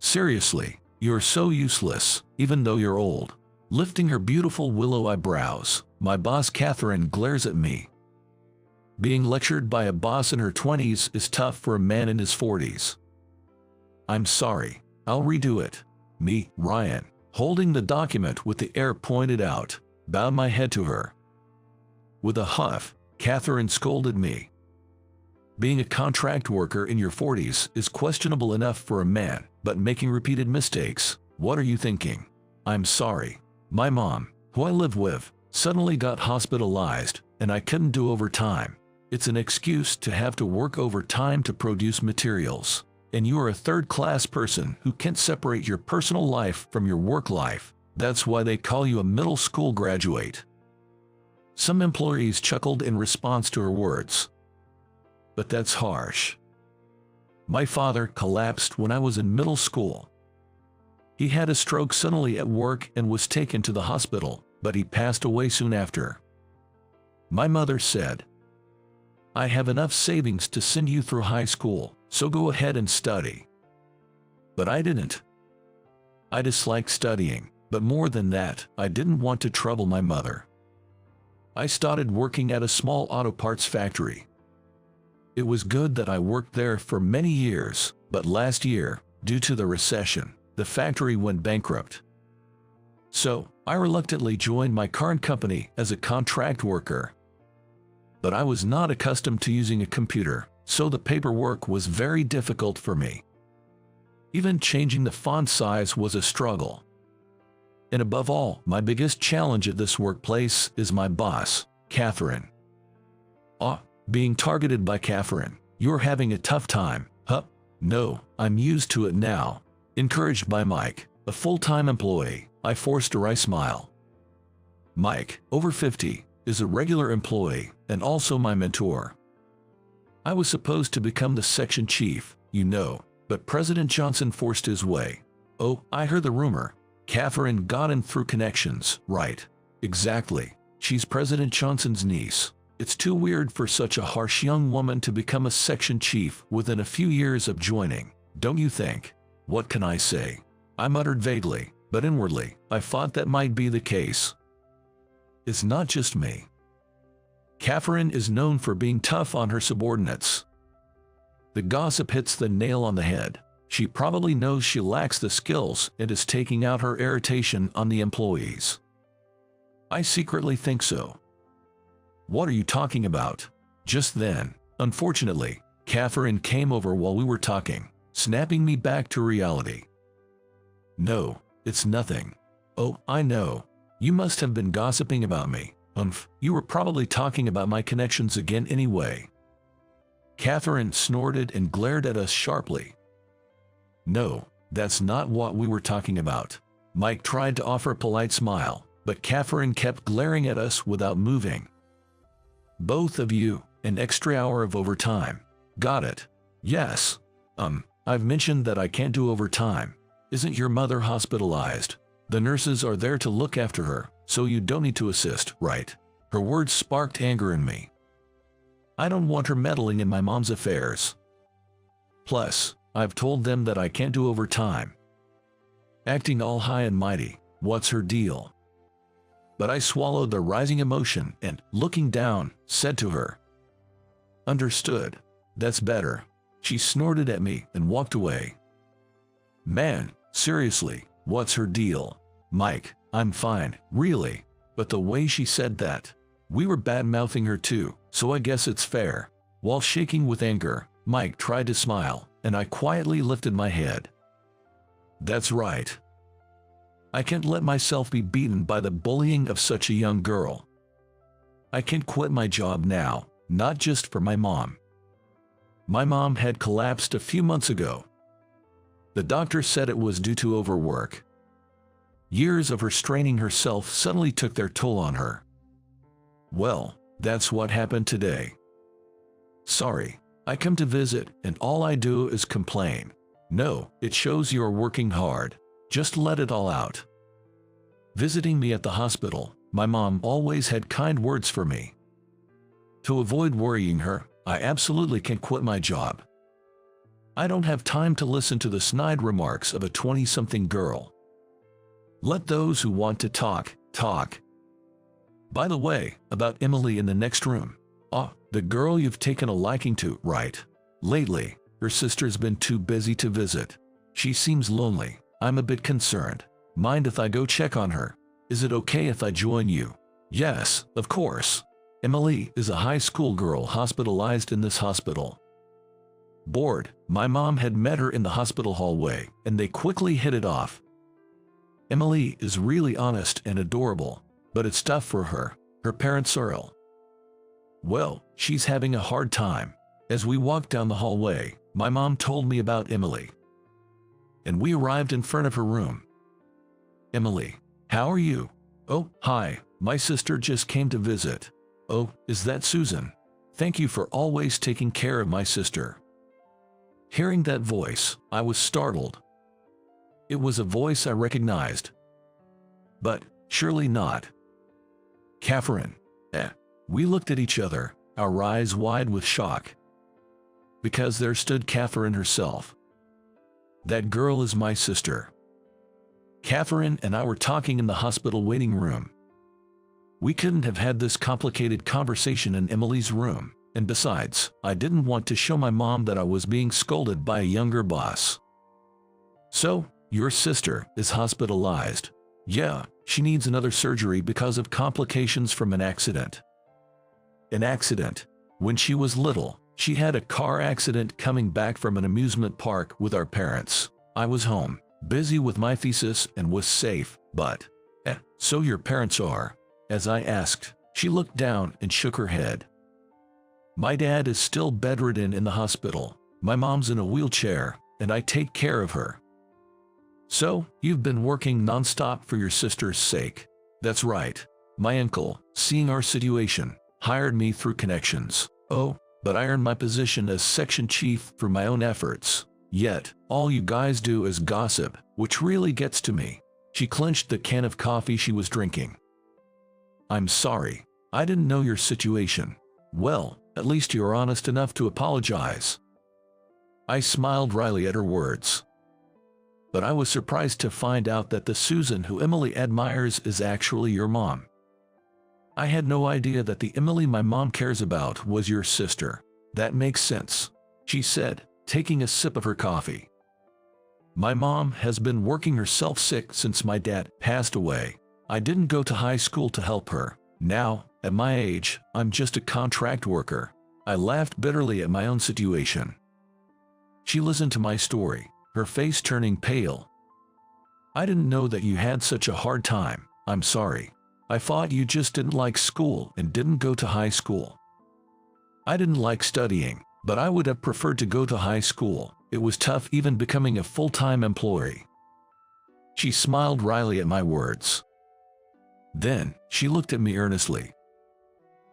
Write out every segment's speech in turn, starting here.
Seriously, you're so useless, even though you're old. Lifting her beautiful willow eyebrows, my boss Catherine glares at me. Being lectured by a boss in her 20s is tough for a man in his 40s. I'm sorry, I'll redo it. Me, Ryan, holding the document with the air pointed out, bowed my head to her. With a huff, Catherine scolded me. Being a contract worker in your 40s is questionable enough for a man, but making repeated mistakes, what are you thinking? I'm sorry. My mom, who I live with, suddenly got hospitalized, and I couldn't do overtime. It's an excuse to have to work overtime to produce materials. And you are a third-class person who can't separate your personal life from your work life. That's why they call you a middle school graduate. Some employees chuckled in response to her words. But that's harsh. My father collapsed when I was in middle school. He had a stroke suddenly at work and was taken to the hospital, but he passed away soon after. My mother said, I have enough savings to send you through high school, so go ahead and study. But I didn't. I disliked studying, but more than that, I didn't want to trouble my mother. I started working at a small auto parts factory. It was good that I worked there for many years, but last year, due to the recession, the factory went bankrupt. So, I reluctantly joined my current company as a contract worker. But I was not accustomed to using a computer, so the paperwork was very difficult for me. Even changing the font size was a struggle. And above all, my biggest challenge at this workplace is my boss, Catherine. Being targeted by Catherine. You're having a tough time, huh? No, I'm used to it now. Encouraged by Mike, a full-time employee, I forced a wry smile. Mike, over 50, is a regular employee and also my mentor. I was supposed to become the section chief, you know, but President Johnson forced his way. Oh, I heard the rumor. Catherine got in through connections, right? Exactly. She's President Johnson's niece. It's too weird for such a harsh young woman to become a section chief within a few years of joining, don't you think? What can I say? I muttered vaguely, but inwardly, I thought that might be the case. It's not just me. Catherine is known for being tough on her subordinates. The gossip hits the nail on the head. She probably knows she lacks the skills and is taking out her irritation on the employees. I secretly think so. What are you talking about? Just then, unfortunately, Catherine came over while we were talking, snapping me back to reality. No, it's nothing. Oh, I know. You must have been gossiping about me. You were probably talking about my connections again anyway. Catherine snorted and glared at us sharply. No, that's not what we were talking about. Mike tried to offer a polite smile, but Catherine kept glaring at us without moving. Both of you, an extra hour of overtime. Got it. Yes. I've mentioned that I can't do overtime. Isn't your mother hospitalized? The nurses are there to look after her, so you don't need to assist, right? Her words sparked anger in me. I don't want her meddling in my mom's affairs. Plus, I've told them that I can't do overtime. Acting all high and mighty, what's her deal? But I swallowed the rising emotion and, looking down, said to her, Understood. That's better. She snorted at me and walked away. Man, seriously, what's her deal? Mike, I'm fine, really. But the way she said that, we were bad-mouthing her too, so I guess it's fair. While shaking with anger, Mike tried to smile, and I quietly lifted my head. That's right. I can't let myself be beaten by the bullying of such a young girl. I can't quit my job now, not just for my mom. My mom had collapsed a few months ago. The doctor said it was due to overwork. Years of her straining herself suddenly took their toll on her. Well, that's what happened today. Sorry, I come to visit and all I do is complain. No, it shows you're working hard. Just let it all out. Visiting me at the hospital, my mom always had kind words for me. To avoid worrying her, I absolutely can't quit my job. I don't have time to listen to the snide remarks of a 20-something girl. Let those who want to talk, talk. By the way, about Emily in the next room. The girl you've taken a liking to, right? Lately, her sister's been too busy to visit. She seems lonely. I'm a bit concerned. Mind if I go check on her? Is it okay if I join you? Yes, of course. Emily is a high school girl hospitalized in this hospital. Bored, my mom had met her in the hospital hallway, and they quickly hit it off. Emily is really honest and adorable, but it's tough for her. Her parents are ill. Well, she's having a hard time. As we walked down the hallway, my mom told me about Emily. And we arrived in front of her room. Emily, how are you? Oh, hi, my sister just came to visit. Oh, is that Susan? Thank you for always taking care of my sister. Hearing that voice, I was startled. It was a voice I recognized. But surely not. Catherine. We looked at each other, our eyes wide with shock. Because there stood Catherine herself. That girl is my sister. Catherine and I were talking in the hospital waiting room. We couldn't have had this complicated conversation in Emily's room, and besides, I didn't want to show my mom that I was being scolded by a younger boss. So, your sister is hospitalized. Yeah, she needs another surgery because of complications from an accident. An accident. When she was little, she had a car accident coming back from an amusement park with our parents. I was home, busy with my thesis and was safe, but, so your parents are? As I asked, she looked down and shook her head. My dad is still bedridden in the hospital. My mom's in a wheelchair, and I take care of her. So, you've been working non-stop for your sister's sake. That's right. My uncle, seeing our situation, hired me through connections. Oh, but I earned my position as section chief through my own efforts. Yet, all you guys do is gossip, which really gets to me. She clenched the can of coffee she was drinking. I'm sorry. I didn't know your situation. Well, at least you're honest enough to apologize. I smiled wryly at her words. But I was surprised to find out that the Susan who Emily admires is actually your mom. I had no idea that the Emily my mom cares about was your sister. That makes sense, she said, taking a sip of her coffee. My mom has been working herself sick since my dad passed away. I didn't go to high school to help her. Now, at my age, I'm just a contract worker. I laughed bitterly at my own situation. She listened to my story, her face turning pale. I didn't know that you had such a hard time. I'm sorry. I thought you just didn't like school and didn't go to high school. I didn't like studying, but I would have preferred to go to high school. It was tough even becoming a full-time employee. She smiled wryly at my words. Then, she looked at me earnestly.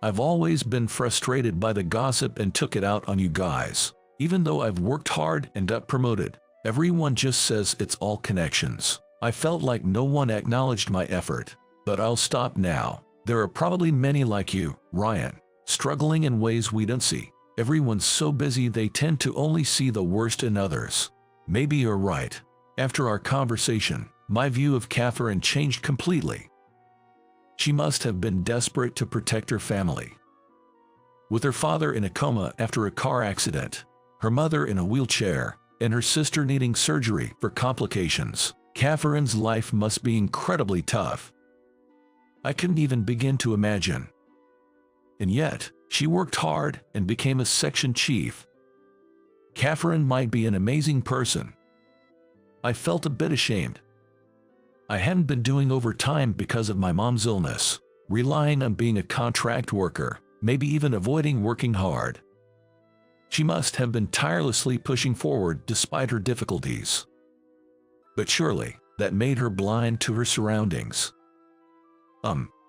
I've always been frustrated by the gossip and took it out on you guys. Even though I've worked hard and got promoted, everyone just says it's all connections. I felt like no one acknowledged my effort. But I'll stop now. There are probably many like you, Ryan, struggling in ways we don't see. Everyone's so busy they tend to only see the worst in others. Maybe you're right. After our conversation, my view of Catherine changed completely. She must have been desperate to protect her family. With her father in a coma after a car accident, her mother in a wheelchair, and her sister needing surgery for complications, Catherine's life must be incredibly tough. I couldn't even begin to imagine. And yet, she worked hard and became a section chief. Catherine might be an amazing person. I felt a bit ashamed. I hadn't been doing overtime because of my mom's illness, relying on being a contract worker, maybe even avoiding working hard. She must have been tirelessly pushing forward despite her difficulties. But surely, that made her blind to her surroundings.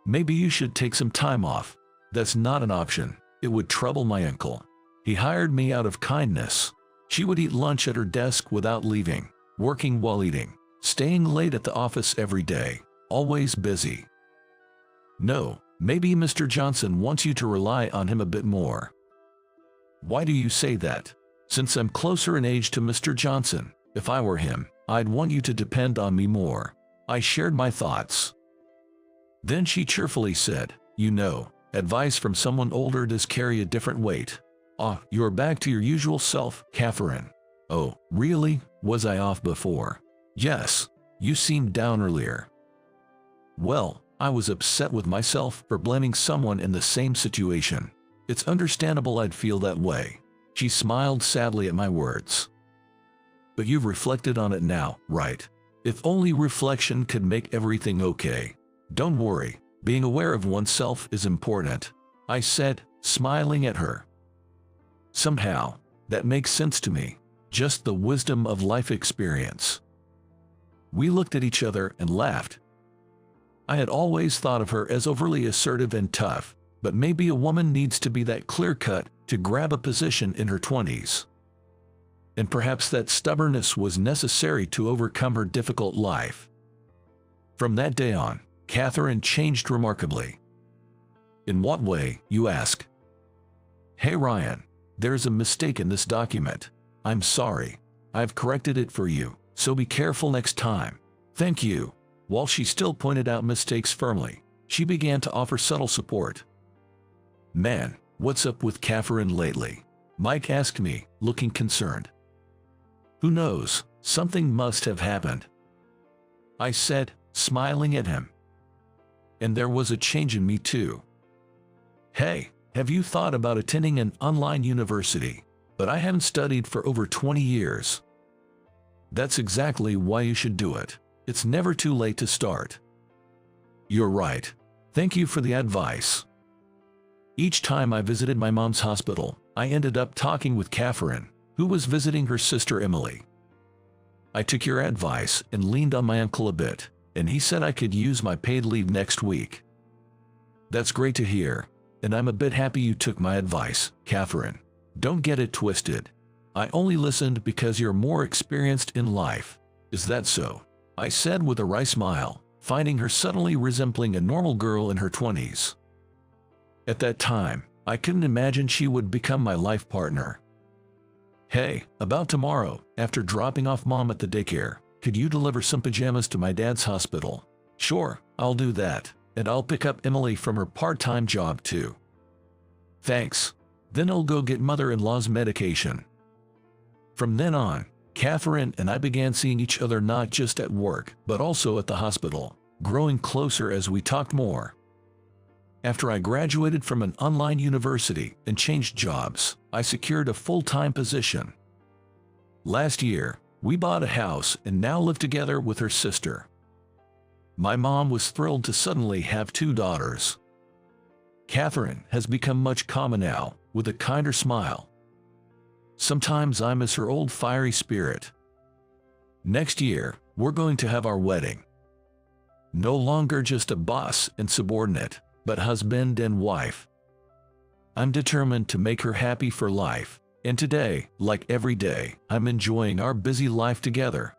Maybe you should take some time off. That's not an option. It would trouble my uncle. He hired me out of kindness. She would eat lunch at her desk without leaving, working while eating, staying late at the office every day, always busy. No, maybe Mr. Johnson wants you to rely on him a bit more. Why do you say that? Since I'm closer in age to Mr. Johnson, if I were him, I'd want you to depend on me more. I shared my thoughts. Then she cheerfully said, you know, advice from someone older does carry a different weight. Ah, you're back to your usual self, Catherine. Oh, really? Was I off before? Yes, you seemed down earlier. Well, I was upset with myself for blaming someone in the same situation. It's understandable I'd feel that way. She smiled sadly at my words. But you've reflected on it now, right? If only reflection could make everything okay. Don't worry, being aware of oneself is important, I said, smiling at her. Somehow, that makes sense to me. Just the wisdom of life experience. We looked at each other and laughed. I had always thought of her as overly assertive and tough, but maybe a woman needs to be that clear-cut to grab a position in her 20s. And perhaps that stubbornness was necessary to overcome her difficult life. From that day on, Catherine changed remarkably. In what way, you ask? Hey Ryan, there's a mistake in this document. I'm sorry. I've corrected it for you, so be careful next time. Thank you. While she still pointed out mistakes firmly, she began to offer subtle support. Man, what's up with Catherine lately? Mike asked me, looking concerned. Who knows, something must have happened, I said, smiling at him. And there was a change in me too. Hey, have you thought about attending an online university? But I haven't studied for over 20 years. That's exactly why you should do it. It's never too late to start. You're right. Thank you for the advice. Each time I visited my mom's hospital, I ended up talking with Catherine, who was visiting her sister Emily. I took your advice and leaned on my uncle a bit, and he said I could use my paid leave next week. That's great to hear, and I'm a bit happy you took my advice, Catherine. Don't get it twisted. I only listened because you're more experienced in life. Is that so? I said with a wry smile, finding her suddenly resembling a normal girl in her 20s. At that time, I couldn't imagine she would become my life partner. Hey, about tomorrow, after dropping off Mom at the daycare, could you deliver some pajamas to my dad's hospital? Sure, I'll do that, and I'll pick up Emily from her part-time job too. Thanks. Then I'll go get mother-in-law's medication. From then on, Catherine and I began seeing each other not just at work, but also at the hospital, growing closer as we talked more. After I graduated from an online university and changed jobs, I secured a full-time position. Last year, we bought a house and now live together with her sister. My mom was thrilled to suddenly have 2 daughters. Catherine has become much calmer now, with a kinder smile. Sometimes I miss her old fiery spirit. Next year, we're going to have our wedding. No longer just a boss and subordinate, but husband and wife. I'm determined to make her happy for life, and today, like every day, I'm enjoying our busy life together.